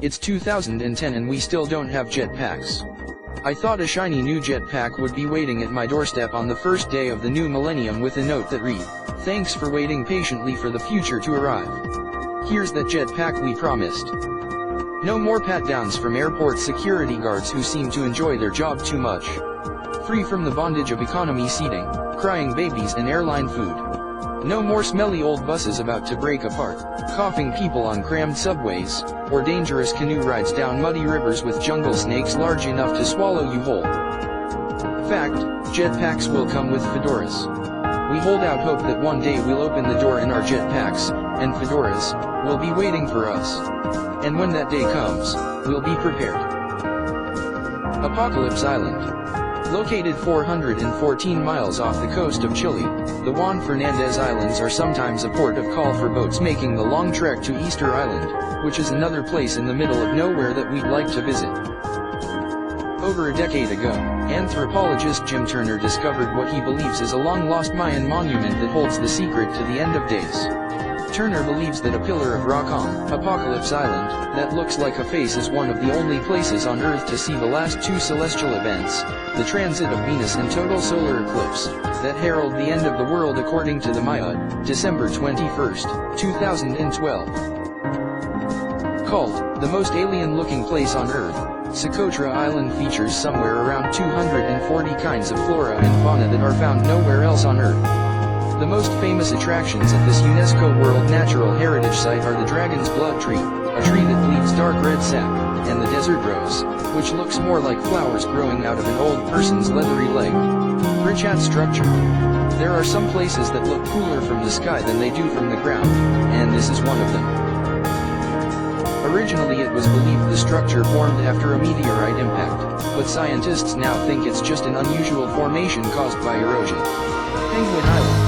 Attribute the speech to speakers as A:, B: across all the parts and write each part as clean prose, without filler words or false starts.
A: It's 2010 and we still don't have jetpacks. I thought a shiny new jetpack would be waiting at my doorstep on the first day of the new millennium with a note that read, "Thanks for waiting patiently for the future to arrive. Here's that jetpack we promised." No more pat-downs from airport security guards who seem to enjoy their job too much. Free from the bondage of economy seating, crying babies and airline food. No more smelly old buses about to break apart, coughing people on crammed subways, or dangerous canoe rides down muddy rivers with jungle snakes large enough to swallow you whole. Fact, jetpacks will come with fedoras. We hold out hope that one day we'll open the door in our jetpacks, and fedoras will be waiting for us. And when that day comes, we'll be prepared. Apocalypse Island. Located 414 miles off the coast of Chile, the Juan Fernandez Islands are sometimes a port of call for boats making the long trek to Easter Island, which is another place in the middle of nowhere that we'd like to visit. Over a decade ago, anthropologist Jim Turner discovered what he believes is a long-lost Mayan monument that holds the secret to the end of days. Turner believes that a pillar of rock on Apocalypse Island that looks like a face is one of the only places on Earth to see the last two celestial events, the transit of Venus and total solar eclipse, that herald the end of the world according to the Maya, December 21, 2012. Called the most alien-looking place on Earth, Socotra Island features somewhere around 240 kinds of flora and fauna that are found nowhere else on Earth. The most famous attractions at this UNESCO World Natural Heritage Site are the Dragon's Blood Tree, a tree that bleeds dark red sap, and the Desert Rose, which looks more like flowers growing out of an old person's leathery leg. Rich at structure. There are some places that look cooler from the sky than they do from the ground, and this is one of them. Originally it was believed the structure formed after a meteorite impact, but scientists now think it's just an unusual formation caused by erosion. Penguin Island.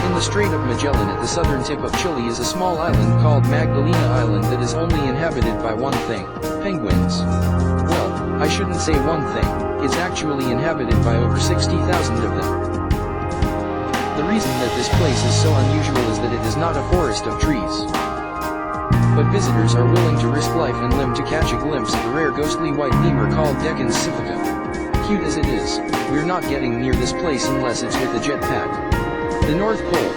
A: In the Strait of Magellan at the southern tip of Chile is a small island called Magdalena Island that is only inhabited by one thing, penguins. Well, I shouldn't say one thing, it's actually inhabited by over 60,000 of them. The reason that this place is so unusual is that it is not a forest of trees. But visitors are willing to risk life and limb to catch a glimpse of the rare ghostly white lemur called Deccan's Siphica. Cute as it is, we're not getting near this place unless it's with a jetpack. The North Pole.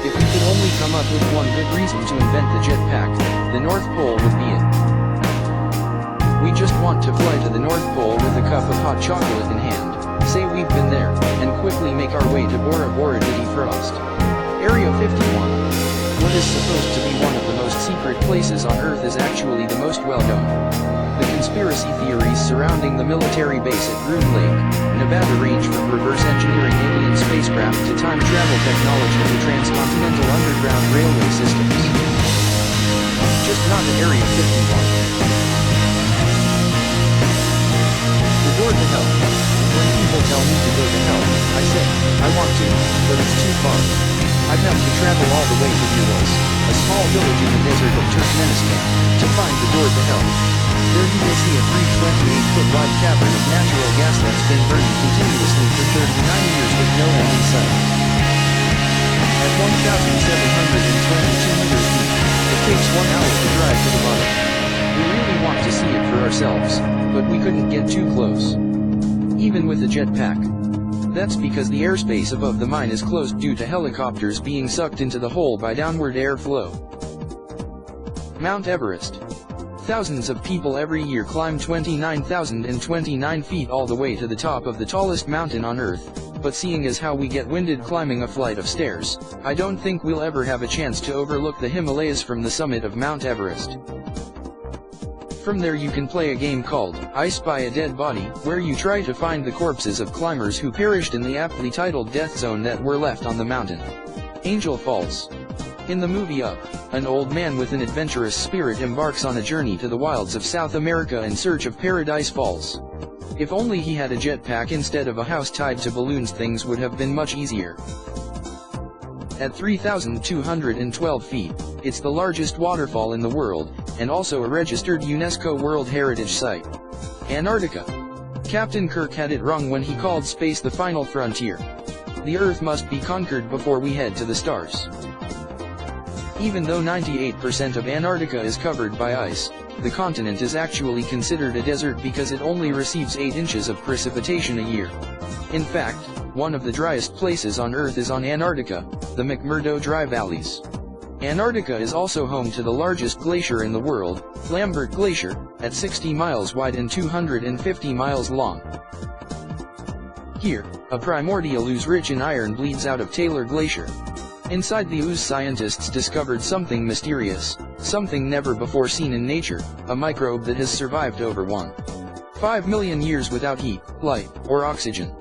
A: If we could only come up with one good reason to invent the jetpack, the North Pole would be it. We just want to fly to the North Pole with a cup of hot chocolate in hand, say we've been there, and quickly make our way to Bora Bora Diddy Frost. Area 51. What is supposed to be one of the most secret places on Earth is actually the most well-known. The conspiracy theories surrounding the military base at Groom Lake, Nevada range from reverse engineering alien spacecraft to time travel technology to transcontinental underground railway systems. Just not at Area 51. The door to hell. When people tell me to go to hell, I say, I want to, but it's too far. I'd have to travel all the way to Ulas, a small village in the desert of Turkmenistan, to find the door to hell. There you will see a 328-foot wide cavern of natural gas that's been burning continuously for 39 years with no end in sight. At 1,722 meters deep, it takes 1 hour to drive to the bottom. We really want to see it for ourselves, but we couldn't get too close. Even with a jetpack. That's because the airspace above the mine is closed due to helicopters being sucked into the hole by downward airflow. Mount Everest. Thousands of people every year climb 29,029 feet all the way to the top of the tallest mountain on Earth, but seeing as how we get winded climbing a flight of stairs, I don't think we'll ever have a chance to overlook the Himalayas from the summit of Mount Everest. From there you can play a game called I Spy a Dead Body, where you try to find the corpses of climbers who perished in the aptly titled death zone that were left on the mountain. Angel Falls. In the movie Up, an old man with an adventurous spirit embarks on a journey to the wilds of South America in search of Paradise Falls. If only he had a jetpack instead of a house tied to balloons, things would have been much easier. At 3,212 feet, it's the largest waterfall in the world, and also a registered UNESCO World Heritage Site. Antarctica. Captain Kirk had it wrong when he called space the final frontier. The Earth must be conquered before we head to the stars. Even though 98% of Antarctica is covered by ice, The continent is actually considered a desert because it only receives 8 inches of precipitation a year. In fact, one of the driest places on Earth is on Antarctica, the McMurdo Dry Valleys. Antarctica is also home to the largest glacier in the world, Lambert Glacier, at 60 miles wide and 250 miles long. Here, a primordial ooze rich in iron bleeds out of Taylor Glacier. Inside the ooze, scientists discovered something mysterious, something never before seen in nature, a microbe that has survived over 1.5 million years without heat, light, or oxygen.